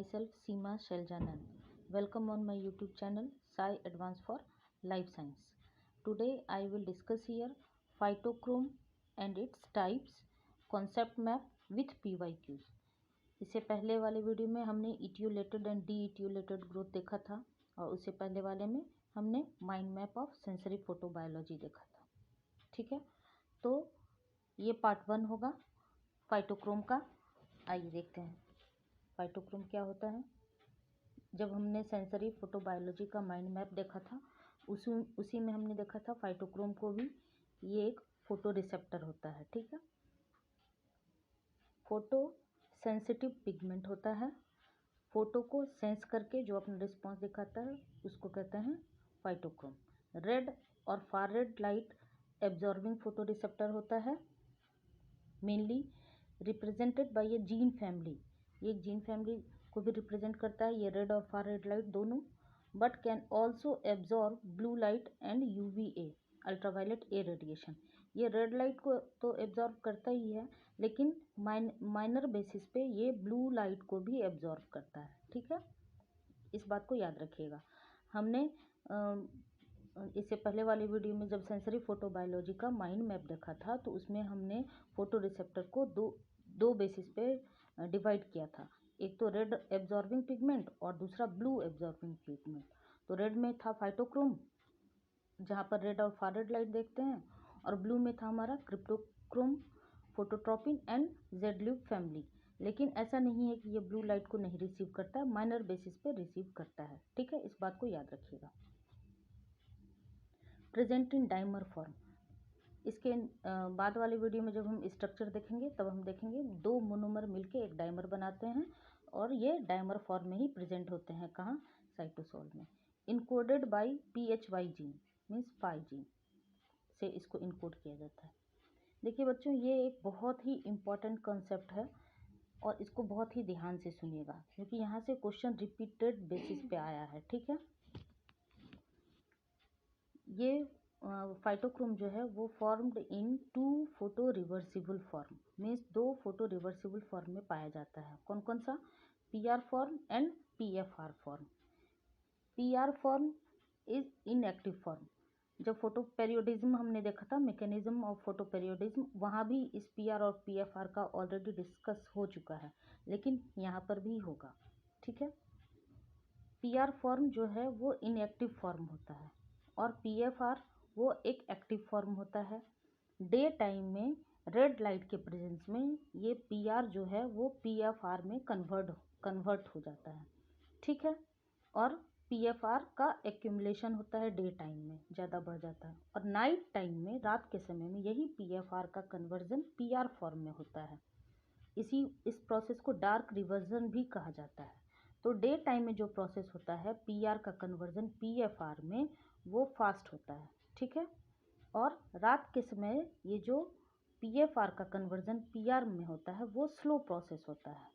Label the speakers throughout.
Speaker 1: myself Seema Sheljanand. Welcome on my YouTube channel Sai Advanced for Life Science. Today I will discuss here phytochrome and its types, concept map with PYQs. इससे पहले वाले video में हमने etiolated and D etiolated growth देखा था और उससे पहले वाले में हमने mind map of sensory photobiology देखा था। ठीक है, तो ये पार्ट 1 होगा फाइटोक्रोम का। आइए देखते हैं फाइटोक्रोम क्या होता है। जब हमने सेंसरी फोटोबायोलॉजी का माइंड मैप देखा था उसी में हमने देखा था फाइटोक्रोम को भी ये एक फोटो रिसेप्टर होता है। ठीक है, फोटो सेंसिटिव पिगमेंट होता है। फोटो को सेंस करके जो अपना रिस्पॉन्स दिखाता है उसको कहते हैं फाइटोक्रोम। रेड और फार red light absorbing photo receptor होता है, मेनली रिप्रेजेंटेड बाय ये जीन फैमिली। ये जीन फैमिली को भी रिप्रेजेंट करता है, ये रेड और फार रेड लाइट दोनों, but can also absorb blue light and UVA ultraviolet A radiation. ये रेड लाइट को तो एब्जॉर्ब करता ही है, लेकिन माइनर बेसिस पे ये ब्लू लाइट को भी एब्जॉर्ब करता है। ठीक है, इस बात को याद रखिएगा। हमने इससे पहले वाले वीडियो में जब सेंसरी फोटोबायोलॉजी का माइंड मैप देखा था तो उसमें हमने फोटो रिसेप्टर को दो बेसिस पे डिवाइड किया था। एक तो रेड एब्जॉर्बिंग पिगमेंट और दूसरा ब्लू एब्जॉर्बिंग पिगमेंट। तो रेड में था फाइटोक्रोम, जहाँ पर रेड और फार रेड लाइट देखते हैं, और ब्लू में था हमारा cryptochrome, phototropin and zeitlupe family. लेकिन ऐसा नहीं है कि ये ब्लू लाइट को नहीं रिसीव करता है, माइनर बेसिस पे रिसीव करता है। ठीक है, इस बात को याद रखिएगा। Present in dimer form. इसके बाद वाले वीडियो में जब हम स्ट्रक्चर देखेंगे तब हम देखेंगे 2 मोनोमर मिलके एक डाइमर बनाते हैं और ये डाइमर फॉर्म में ही प्रेजेंट होते हैं। कहाँ? साइटोसोल में। Encoded by PHY gene means phy gene से इसको इनकोड किया जाता है। देखिए बच्चों, ये एक बहुत ही इम्पॉर्टेंट कॉन्सेप्ट है और इसको बहुत ही ध्यान से सुनिएगा क्योंकि यहाँ से क्वेश्चन रिपीटेड बेसिस पे आया है। ठीक है, ये फाइटोक्रोम जो है वो formed in 2 photo reversible form, means 2 photo reversible form में पाया जाता है। कौन कौन सा? PR form and PFR form. PR form is inactive form. जब फोटो पेरियोडिज्म हमने देखा था, मैकेनिज्म ऑफ फोटो पेरियोडिज्म, वहाँ भी इस PR और PFR का ऑलरेडी डिस्कस हो चुका है, लेकिन यहाँ पर भी होगा। ठीक है, PR फॉर्म जो है वो इनएक्टिव फॉर्म होता है और PFR वो एक एक्टिव फॉर्म होता है। डे टाइम में रेड लाइट के प्रेजेंस में ये PR जो है वो PFR में कन्वर्ट हो जाता है। ठीक है, और PFR का एक्यूमुलेशन होता है डे टाइम में, ज़्यादा बढ़ जाता है, और नाइट टाइम में, रात के समय में, यही PFR का कन्वर्जन PR फॉर्म में होता है। इस प्रोसेस को डार्क रिवर्जन भी कहा जाता है। तो डे टाइम में जो प्रोसेस होता है PR का कन्वर्जन PFR में, वो फास्ट होता है। ठीक है, और रात के समय ये जो PFR का कन्वर्जन PR में होता है वो स्लो प्रोसेस होता है।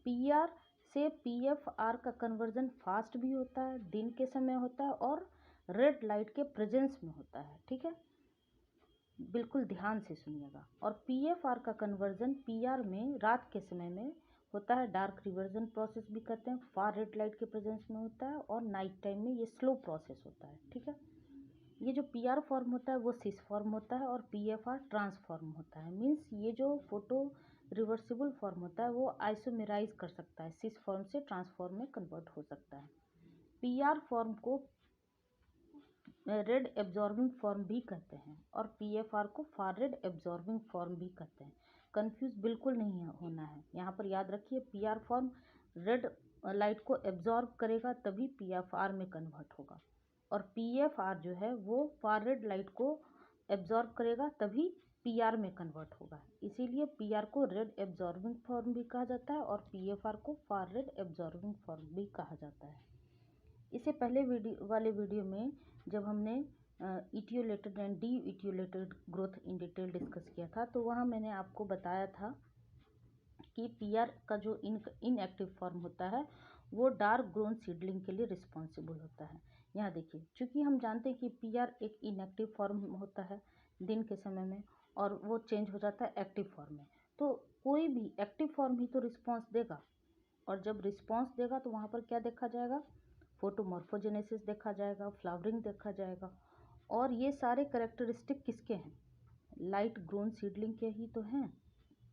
Speaker 1: PR से PFR का कन्वर्जन फास्ट भी होता है, दिन के समय होता है और रेड लाइट के प्रेजेंस में होता है। ठीक है, बिल्कुल ध्यान से सुनिएगा। और PFR का कन्वर्जन PR में रात के समय में होता है, डार्क रिवर्जन प्रोसेस भी कहते हैं, फार रेड लाइट के प्रेजेंस में होता है, और नाइट टाइम में ये स्लो प्रोसेस होता है। ठीक है, ये जो PR फॉर्म होता है वो सिस फॉर्म होता है और PFR ट्रांसफॉर्म होता है। मीन्स ये जो फोटो रिवर्सिबल फॉर्म होता है वो आइसोमेराइज कर सकता है, सिस फॉर्म से ट्रांसफॉर्म में कन्वर्ट हो सकता है। PR फॉर्म को रेड एब्जॉर्बिंग फॉर्म भी कहते हैं और PFR को फार रेड एब्जॉर्बिंग फॉर्म भी कहते हैं। कंफ्यूज बिल्कुल नहीं होना है, यहाँ पर याद रखिए PR फॉर्म रेड लाइट को एब्जॉर्ब करेगा तभी PFR में कन्वर्ट होगा, और PFR जो है वो फार रेड लाइट को एब्जॉर्ब करेगा तभी PR में कन्वर्ट होगा। इसीलिए PR को रेड एब्जॉर्बिंग फॉर्म भी कहा जाता है और PFR को फार रेड एब्जॉर्बिंग फॉर्म भी कहा जाता है। इससे पहले वाले वीडियो में जब हमने etiolated and D etiolated growth in detail discuss किया था तो वहाँ मैंने आपको बताया था कि PR का जो इनएक्टिव फॉर्म होता है वो डार्क ग्रोन सीडलिंग के लिए रिस्पॉन्सिबल होता है। यहाँ देखिए, चूँकि हम जानते हैं कि PR एक इनएक्टिव फॉर्म होता है दिन के समय में और वो चेंज हो जाता है एक्टिव फॉर्म में, तो कोई भी एक्टिव फॉर्म ही तो रिस्पॉन्स देगा। और जब रिस्पॉन्स देगा तो वहाँ पर क्या देखा जाएगा, फोटोमॉर्फोजेनेसिस देखा जाएगा, फ्लावरिंग देखा जाएगा। और ये सारे करेक्टरिस्टिक किसके हैं, लाइट ग्रोन सीडलिंग के ही तो हैं।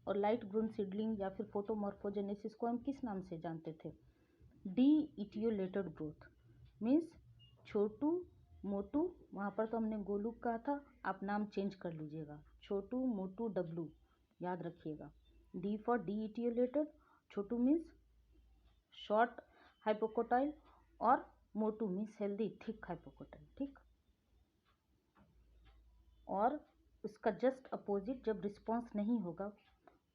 Speaker 1: और लाइट ग्रोन सीडलिंग या फिर फोटोमॉर्फोजेनेसिस को हम किस नाम से जानते थे, डी इटियोलेटेड ग्रोथ, मीन्स छोटू मोटू, वहाँ पर तो हमने गोलू कहा था, आप नाम चेंज कर लीजिएगा, छोटू मोटू डब्लू, याद रखिएगा। D for D etiolated, Chhotu means short hypocotyl और मोटू मीन्स हेल्दी थिक हाइपोकोटाइल, ठीक। और उसका जस्ट अपोजिट जब रिस्पॉन्स नहीं होगा,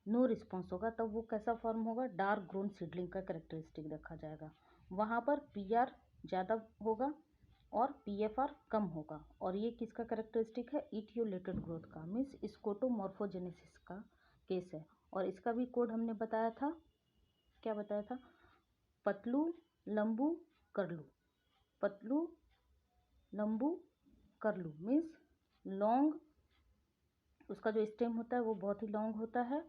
Speaker 1: नो रिस्पॉन्स होगा, तब वो कैसा फॉर्म होगा, डार्क ग्रोन सीडलिंग का करेक्टरिस्टिक देखा जाएगा। वहाँ पर पीआर ज़्यादा होगा और पीएफआर कम होगा। और ये किसका करेक्टरिस्टिक है, इटियोलेटेड ग्रोथ का, मीन्स स्कोटोमॉर्फोजेनेसिस का केस है। और इसका भी कोड हमने बताया था, क्या बताया था, पतलू लंबू करलू, पतलू लंबू करलू मीन्स लॉन्ग, उसका जो स्टेम होता है वो बहुत ही लॉन्ग होता है,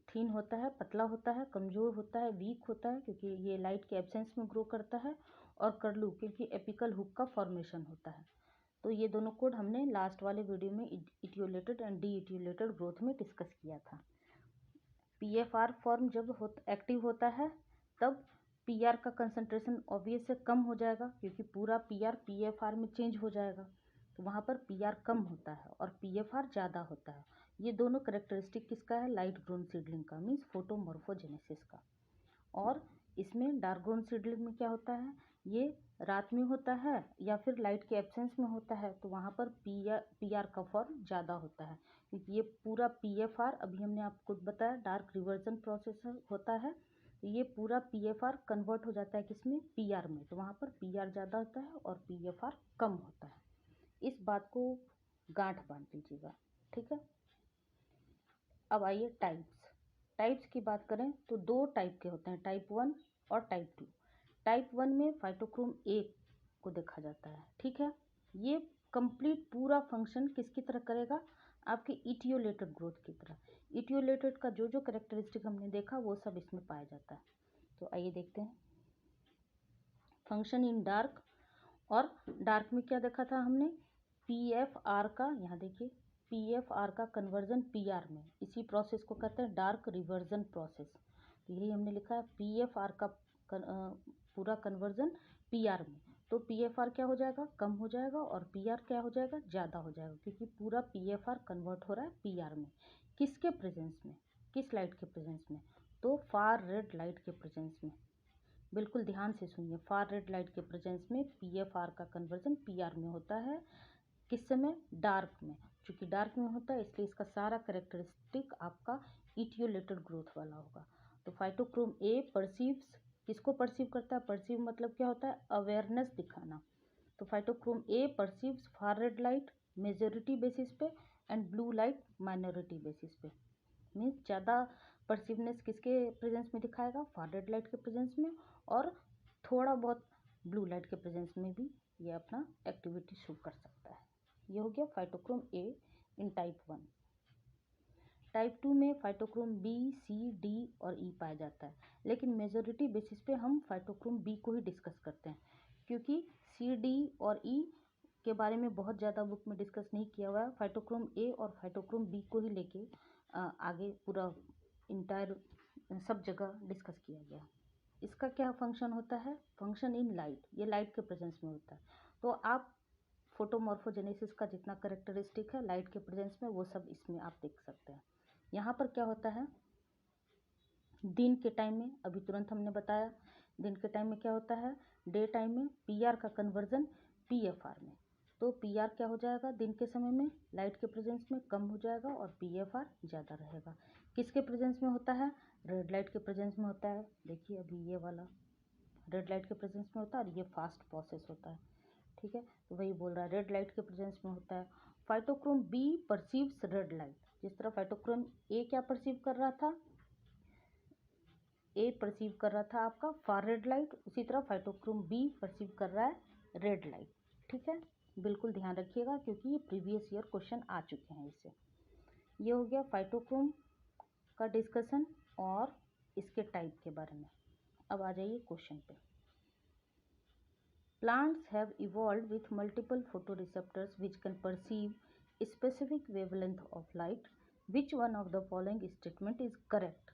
Speaker 1: थीन होता है, पतला होता है, कमज़ोर होता है, वीक होता है क्योंकि ये लाइट के एब्सेंस में ग्रो करता है, और करलू क्योंकि एपिकल हुक का फॉर्मेशन होता है। तो ये दोनों कोड हमने लास्ट वाले वीडियो में etiolated and D etiolated growth में डिस्कस किया था। पीएफआर फॉर्म जब एक्टिव होता है तब पीआर का कंसंट्रेशन ऑब्वियस से कम हो जाएगा क्योंकि पूरा पीआर पीएफआर में चेंज हो जाएगा, तो वहाँ पर पीआर कम होता है और पीएफआर ज़्यादा होता है। ये दोनों करेक्टरिस्टिक किसका है, लाइट ग्रोन सीडलिंग का, मीन्स फोटोमॉर्फोजेनेसिस का। और इसमें डार्क ग्रोन सीडलिंग में क्या होता है, ये रात में होता है या फिर लाइट के एब्सेंस में होता है, तो वहाँ पर पीआर का फॉर्म ज़्यादा होता है क्योंकि ये पूरा पीएफआर, अभी हमने आपको बताया डार्क रिवर्जन प्रोसेस होता है, ये पूरा पीएफआर कन्वर्ट हो जाता है किसमें, पीआर में, तो वहाँ पर पीआर ज़्यादा होता है और पीएफआर कम होता है। इस बात को गांठ बांध लीजिएगा, ठीक है। अब आइए टाइप्स की बात करें तो दो टाइप के होते हैं, टाइप 1 और टाइप 2। टाइप 1 में फाइटोक्रोम ए को देखा जाता है, ठीक है। ये कंप्लीट पूरा फंक्शन किसकी तरह करेगा, आपके इटियोलेटेड ग्रोथ की तरह। इटियोलेटेड का जो जो करेक्टरिस्टिक हमने देखा वो सब इसमें पाया जाता है। तो आइए देखते हैं फंक्शन इन डार्क। और डार्क में क्या देखा था हमने, पीएफआर का, यहाँ देखिए पीएफआर का कन्वर्जन पीआर में, इसी प्रोसेस को कहते हैं डार्क रिवर्जन प्रोसेस। तो यही हमने लिखा है पीएफआर का पूरा कन्वर्जन पीआर में। तो पीएफआर क्या हो जाएगा, कम हो जाएगा, और पीआर क्या हो जाएगा, ज़्यादा हो जाएगा, क्योंकि पूरा पीएफआर कन्वर्ट हो रहा है पीआर में। किसके प्रेजेंस में, किस लाइट के प्रेजेंस में, तो फार रेड लाइट के प्रेजेंस में। बिल्कुल ध्यान से सुनिए, फार रेड लाइट के प्रेजेंस में पीएफआर का कन्वर्जन पीआर में होता है। किस समय, डार्क में। चूँकि डार्क में होता है इसलिए इसका सारा करेक्टरिस्टिक आपका इटियोलेटेड ग्रोथ वाला होगा। तो फाइटोक्रोम ए परसीव्स, किसको परसीव करता है, परसीव मतलब क्या होता है, अवेयरनेस दिखाना। तो phytochrome A perceives far red light majority basis पे and blue light minority basis पे। मीन्स ज़्यादा परसीवनेस किसके प्रेजेंस में दिखाएगा, फार रेड लाइट के प्रेजेंस में, और थोड़ा बहुत ब्लू लाइट के प्रेजेंस में भी ये अपना एक्टिविटी शो कर सकता है। ये हो गया फाइटोक्रोम ए इन टाइप 1। टाइप 2 में फाइटोक्रोम बी, सी, डी और ई पाया जाता है, लेकिन मेजोरिटी बेसिस पे हम फाइटोक्रोम बी को ही डिस्कस करते हैं, क्योंकि सी, डी और ई के बारे में बहुत ज़्यादा बुक में डिस्कस नहीं किया हुआ है। फाइटोक्रोम ए और फाइटोक्रोम बी को ही लेके आगे पूरा इंटायर सब जगह डिस्कस किया गया। इसका क्या फंक्शन होता है, फंक्शन इन लाइट, ये लाइट के प्रेजेंस में होता है। तो आप फोटोमॉर्फोजेनेसिस का जितना करेक्टरिस्टिक है लाइट के प्रेजेंस में, वो सब इसमें आप देख सकते हैं। यहाँ पर क्या होता है, दिन के टाइम में, अभी तुरंत हमने बताया, दिन के टाइम में क्या होता है, डे टाइम में पीआर का कन्वर्जन पीएफआर में। तो पीआर क्या हो जाएगा, दिन के समय में लाइट के प्रेजेंस में कम हो जाएगा और पीएफआर ज़्यादा रहेगा। किसके प्रेजेंस में होता है, रेड लाइट के प्रेजेंस में होता है। देखिए अभी ये वाला रेड लाइट के प्रेजेंस में होता है और ये फास्ट प्रोसेस होता है, ठीक है। तो वही बोल रहा है रेड लाइट के प्रेजेंस में होता है। Phytochrome B perceives red light, जिस तरह फाइटोक्रोम ए क्या परसीव कर रहा था, ए परसीव कर रहा था आपका फार रेड लाइट, उसी तरह फाइटोक्रोम बी परसीव कर रहा है रेड लाइट, ठीक है। बिल्कुल ध्यान रखिएगा क्योंकि ये प्रीवियस ईयर क्वेश्चन आ चुके हैं इससे। ये हो गया फाइटोक्रोम का डिस्कशन और इसके टाइप के बारे में। अब आ जाइए क्वेश्चन पे। Plants have evolved with multiple photoreceptors which can perceive a specific wavelength of light. Which one of the following statement is correct?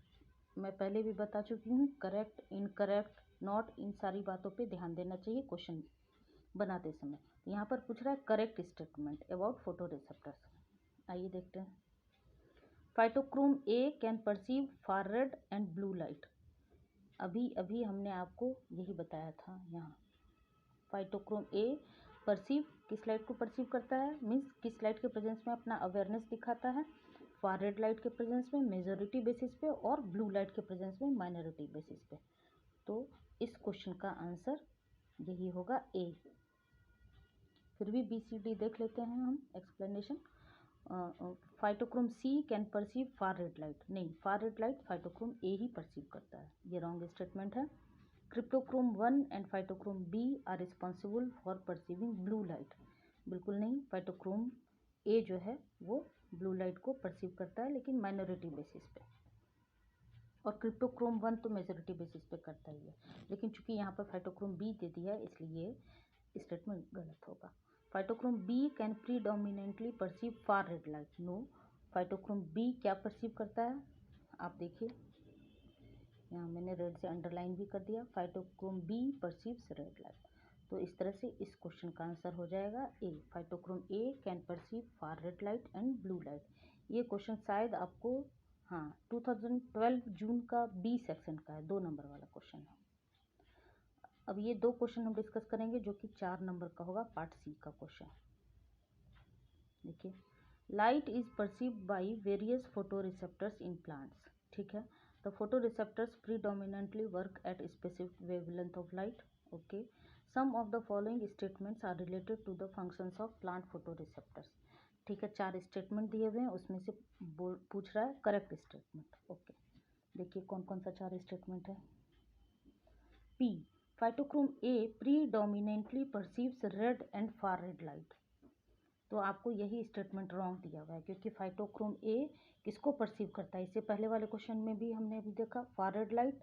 Speaker 1: मैं पहले भी बता चुकी हूँ, करेक्ट, इनकरेक्ट, नॉट, इन सारी बातों पे ध्यान देना चाहिए क्वेश्चन बनाते समय। यहाँ पर पूछ रहा है करेक्ट स्टेटमेंट अबाउट फोटोरिसेप्टर्स। आइए देखते हैं। Phytochrome A can perceive far red and blue light. अभी अभी हमने आपको यही बताया था। यहाँ फाइटोक्रोम ए परसीव किस लाइट को परसीव करता है, मीन्स किस लाइट के प्रेजेंस में अपना अवेयरनेस दिखाता है, फार रेड लाइट के प्रेजेंस में मेजॉरिटी बेसिस पे और ब्लू लाइट के प्रेजेंस में माइनॉरिटी बेसिस पे। तो इस क्वेश्चन का आंसर यही होगा ए। फिर भी बी सी डी देख लेते हैं हम explanation. Phytochrome C can perceive far red light, नहीं, far red light phytochrome A ही परसीव करता है, ये रॉन्ग स्टेटमेंट है। Cryptochrome 1 and phytochrome B are responsible for perceiving blue light, बिल्कुल नहीं, फाइटोक्रोम ए जो है वो ब्लू लाइट को परसीव करता है लेकिन माइनॉरिटी बेसिस पे, और क्रिप्टोक्रोम 1 तो मेजॉरिटी बेसिस पे करता ही है, लेकिन चूंकि यहाँ पर फाइटोक्रोम बी दे दिया है इसलिए स्टेटमेंट गलत होगा। Phytochrome B can predominantly perceive far red light, no, phytochrome B क्या परसीव करता है आप देखिए, यहाँ मैंने रेड से अंडरलाइन भी कर दिया, phytochrome B perceives red light. तो इस तरह से इस क्वेश्चन का आंसर हो जाएगा A, phytochrome A can perceive far red light and blue light. ये क्वेश्चन शायद आपको 2012 जून का बी सेक्शन का है, 2 नंबर वाला क्वेश्चन है। अब ये 2 क्वेश्चन हम डिस्कस करेंगे जो कि 4 नंबर का होगा, पार्ट सी का क्वेश्चन। देखिए, light is perceived by various photo receptors in plants, ठीक है। The photoreceptors predominantly work at specific wavelength of light. Okay. Some of the following statements are related to the functions of plant photoreceptors. ठीक है, 4 statement दिए हुए हैं, उसमें से पूछ रहा है करेक्ट स्टेटमेंट। ओके, देखिए कौन कौन सा 4 स्टेटमेंट है। P, phytochrome A predominantly perceives red and far red light. तो आपको यही स्टेटमेंट रॉन्ग दिया हुआ है, क्योंकि फाइटोक्रोम ए किसको परसीव करता है, इससे पहले वाले क्वेश्चन में भी हमने अभी देखा, फार रेड लाइट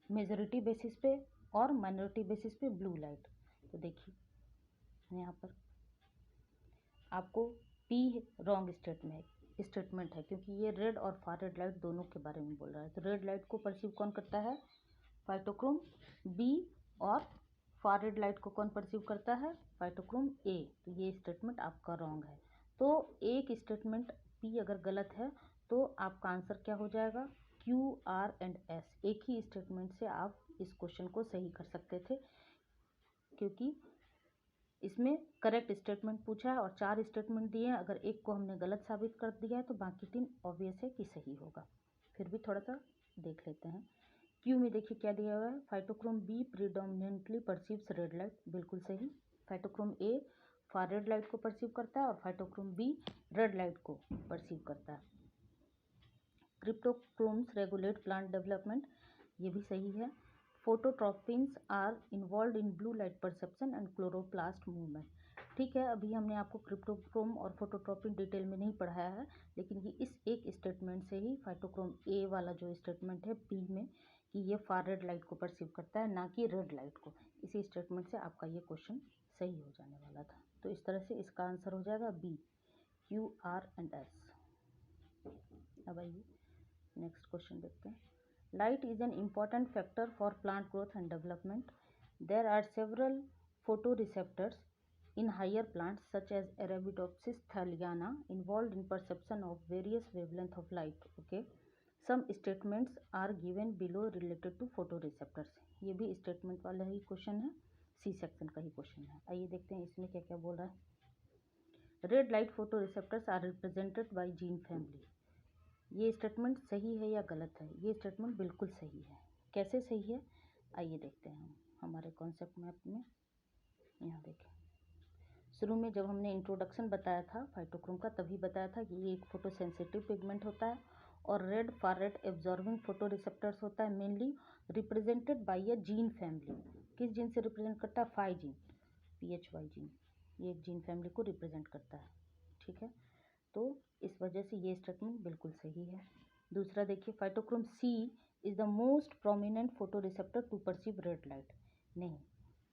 Speaker 1: मेजॉरिटी बेसिस पे और माइनॉरिटी बेसिस पे ब्लू लाइट। तो देखिए यहाँ पर आपको पी रॉन्ग स्टेटमेंट है, क्योंकि ये रेड और फार रेड लाइट दोनों के बारे में बोल रहा है। तो रेड लाइट को परसीव कौन करता है, फाइटोक्रोम बी, और फार रेड लाइट को कौन परसीव करता है, फाइटोक्रोम ए। तो ये स्टेटमेंट आपका रॉन्ग है। तो एक स्टेटमेंट पी अगर गलत है तो आपका आंसर क्या हो जाएगा, क्यू, आर एंड एस। एक ही स्टेटमेंट से आप इस क्वेश्चन को सही कर सकते थे, क्योंकि इसमें करेक्ट स्टेटमेंट पूछा है और 4 स्टेटमेंट दिए हैं, अगर एक को हमने गलत साबित कर दिया है तो बाकी 3 ऑब्वियस है कि सही होगा। फिर भी थोड़ा सा देख लेते हैं। क्यू में देखिए क्या दिया हुआ है, phytochrome B predominantly perceives red light, बिल्कुल सही। Phytochrome A far red light को परसीव करता है और फाइटोक्रोम बी रेड लाइट को परसीव करता है। क्रिप्टोक्रोम्स रेगुलेट प्लांट डेवलपमेंट, ये भी सही है। Phototropins are involve in blue light perception and chloroplast movement, ठीक है। अभी हमने आपको क्रिप्टोक्रोम और फोटोट्रॉपिन डिटेल में नहीं पढ़ाया है, लेकिन ये इस एक स्टेटमेंट से ही फाइटोक्रोम ए वाला जो स्टेटमेंट है बी में कि ये फार रेड लाइट को परसीव करता है, ना कि रेड लाइट को, इसी स्टेटमेंट से आपका ये क्वेश्चन सही हो जाने वाला था। तो इस तरह से इसका आंसर हो जाएगा B, Q, R and S. अब आइए नेक्स्ट क्वेश्चन देखते हैं। Light is an important factor for plant growth and development. There are several photoreceptors in higher plants such as Arabidopsis thaliana involved in perception of various wavelength of light. Okay, some statements are given below related to photoreceptors. ये भी statement वाला ही question है, C section का ही question है। आइए देखते हैं इसमें क्या क्या बोल रहा है। Red light photoreceptors are represented by gene family, ये स्टेटमेंट सही है या गलत है, ये स्टेटमेंट बिल्कुल सही है। कैसे सही है आइए देखते हैं हम हमारे कॉन्सेप्ट मैप में। यहाँ देखें, शुरू में जब हमने इंट्रोडक्शन बताया था फाइटोक्रोम का, तभी बताया था कि ये एक फोटोसेंसिटिव पिगमेंट होता है और red far red absorbing photo receptors होता है, mainly represented by a gene family. किस जीन से रिप्रेजेंट करता है, 5 जीन, PHY जीन, ये एक जीन फैमिली को रिप्रेजेंट करता है, ठीक है। तो इस वजह से ये स्टेटमेंट बिल्कुल सही है। दूसरा देखिए, phytochrome C is the most prominent photo receptor to perceive red light. नहीं,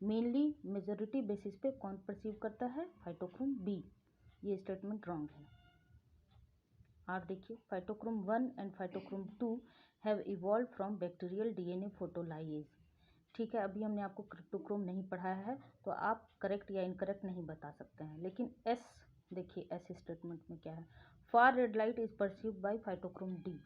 Speaker 1: मेनली मेजोरिटी बेसिस पे कौन परसीव करता है? Phytochrome B. ये स्टेटमेंट रॉन्ग है। आप देखिए, phytochrome 1 and phytochrome 2 have evolve from bacterial DNA photolyase. ठीक है, अभी हमने आपको क्रिप्टोक्रोम नहीं पढ़ाया है तो आप करेक्ट या इनकरेक्ट नहीं बता सकते हैं। लेकिन एस देखिए, एस स्टेटमेंट में क्या है? फार red light is perceived bye phytochrome D.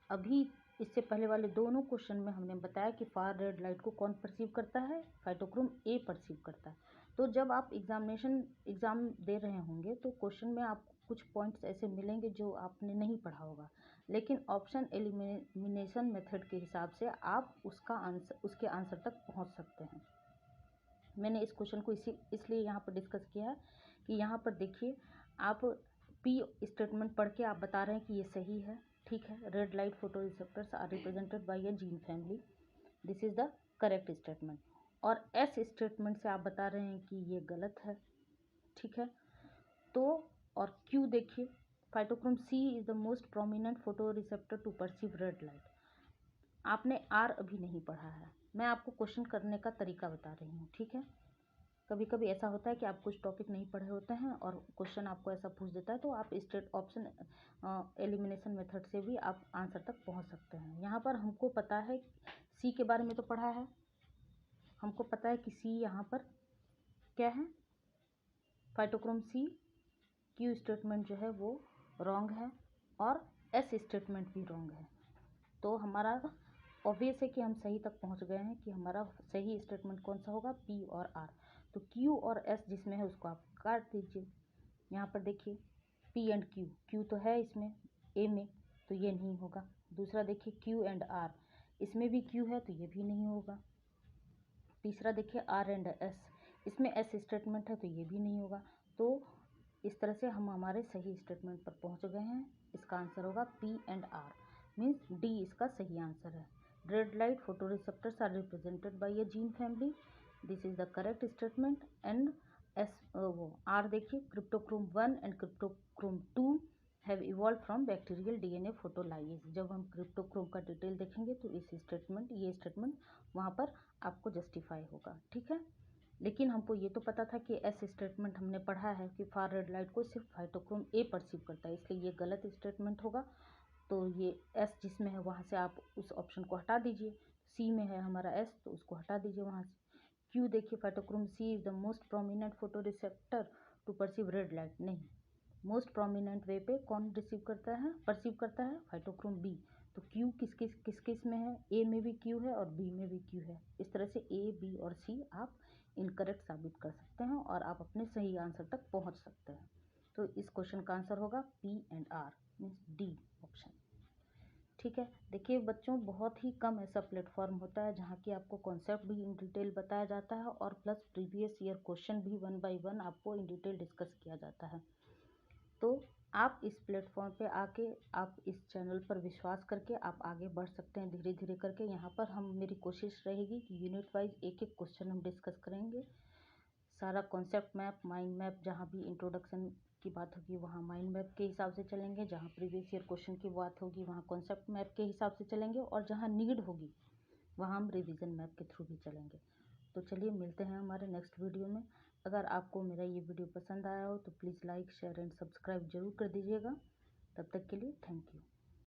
Speaker 1: अभी इससे पहले वाले दोनों क्वेश्चन में हमने बताया कि फार रेड लाइट को कौन परसीव करता है? फाइटोक्रोम ए परसीव करता है। तो जब आप एग्जाम दे रहे होंगे तो क्वेश्चन में आपको कुछ पॉइंट्स ऐसे मिलेंगे जो आपने नहीं पढ़ा होगा, लेकिन ऑप्शन एलिमिनेशन मेथड के हिसाब से आप उसके आंसर तक पहुंच सकते हैं। मैंने इस क्वेश्चन को इसलिए यहाँ पर डिस्कस किया है कि यहाँ पर देखिए, आप पी स्टेटमेंट पढ़ के आप बता रहे हैं कि ये सही है। ठीक है, red light photo receptors are represented by a gene family, this is the correct statement. और एस स्टेटमेंट से आप बता रहे हैं कि ये गलत है। ठीक है, तो और क्यू देखिए, phytochrome C is the most prominent photo receptor to perceive red light. आपने आर अभी नहीं पढ़ा है, मैं आपको क्वेश्चन करने का तरीका बता रही हूँ। ठीक है, कभी कभी ऐसा होता है कि आप कुछ टॉपिक नहीं पढ़े होते हैं और क्वेश्चन आपको ऐसा पूछ देता है, तो आप स्टेट ऑप्शन एलिमिनेशन मेथड से भी आप आंसर तक पहुँच सकते हैं। यहाँ पर हमको पता है, सी के बारे में तो पढ़ा है, हमको पता है कि सी यहाँ पर क्या है? फाइटोक्रोम सी। क्यू स्टेटमेंट जो है वो रॉन्ग है और एस स्टेटमेंट भी रॉन्ग है। तो हमारा ऑब्वियस है कि हम सही तक पहुंच गए हैं कि हमारा सही स्टेटमेंट कौन सा होगा? पी और आर। तो क्यू और एस जिसमें है उसको आप काट दीजिए। यहाँ पर देखिए, पी एंड क्यू, क्यू तो है इसमें ए में, तो ये नहीं होगा। दूसरा देखिए, क्यू एंड आर, इसमें भी क्यू है तो ये भी नहीं होगा। तीसरा देखिए, आर एंड एस, इसमें एस स्टेटमेंट है तो ये भी नहीं होगा। तो इस तरह से हम हमारे सही स्टेटमेंट पर पहुंच गए हैं। इसका आंसर होगा P and R, means D इसका सही आंसर है। Red light photo receptors are represented by a gene family, this is the correct statement. And S वो आर देखिए, cryptochrome 1 and cryptochrome 2 have evolve from bacterial DNA photolyase. जब हम cryptochrome का detail देखेंगे तो ये स्टेटमेंट वहाँ पर आपको जस्टिफाई होगा। ठीक है, लेकिन हमको ये तो पता था कि एस स्टेटमेंट हमने पढ़ा है कि फार रेड लाइट को सिर्फ फाइटोक्रोम ए परसीव करता है, इसलिए ये गलत स्टेटमेंट होगा। तो ये एस जिसमें है वहाँ से आप उस ऑप्शन को हटा दीजिए। सी में है हमारा एस, तो उसको हटा दीजिए वहाँ से। क्यू देखिए, phytochrome C is the most prominent photo receptor to perceive red light. नहीं, मोस्ट प्रोमिनेंट वे पे कौन परसीव करता है? Phytochrome B. तो क्यू किस किस में है? ए में भी क्यू है और बी में भी क्यू है। इस तरह से ए, बी और सी आप इनकरेक्ट साबित कर सकते हैं और आप अपने सही आंसर तक पहुंच सकते हैं। तो इस क्वेश्चन का आंसर होगा P and R, means D option. ठीक है, देखिए बच्चों, बहुत ही कम ऐसा प्लेटफॉर्म होता है जहाँ की आपको कॉन्सेप्ट भी इन डिटेल बताया जाता है और प्लस प्रीवियस ईयर क्वेश्चन भी 1 बाय 1 आपको इन डिटेल डिस्कस किया जाता है। तो आप इस प्लेटफॉर्म पे आके, आप इस चैनल पर विश्वास करके आप आगे बढ़ सकते हैं धीरे धीरे करके। यहाँ पर मेरी कोशिश रहेगी कि यूनिट वाइज एक एक क्वेश्चन हम डिस्कस करेंगे। सारा कॉन्सेप्ट मैप, माइंड मैप, जहाँ भी इंट्रोडक्शन की बात होगी वहाँ माइंड मैप के हिसाब से चलेंगे, जहाँ प्रीवियस ईयर क्वेश्चन की बात होगी वहाँ कॉन्सेप्ट मैप के हिसाब से चलेंगे, और जहाँ नीड होगी वहाँ हम रिवीजन मैप के थ्रू भी चलेंगे। तो चलिए मिलते हैं हमारे नेक्स्ट वीडियो में। अगर आपको मेरा ये वीडियो पसंद आया हो तो please like, share and subscribe जरूर कर दीजिएगा। तब तक के लिए थैंक यू।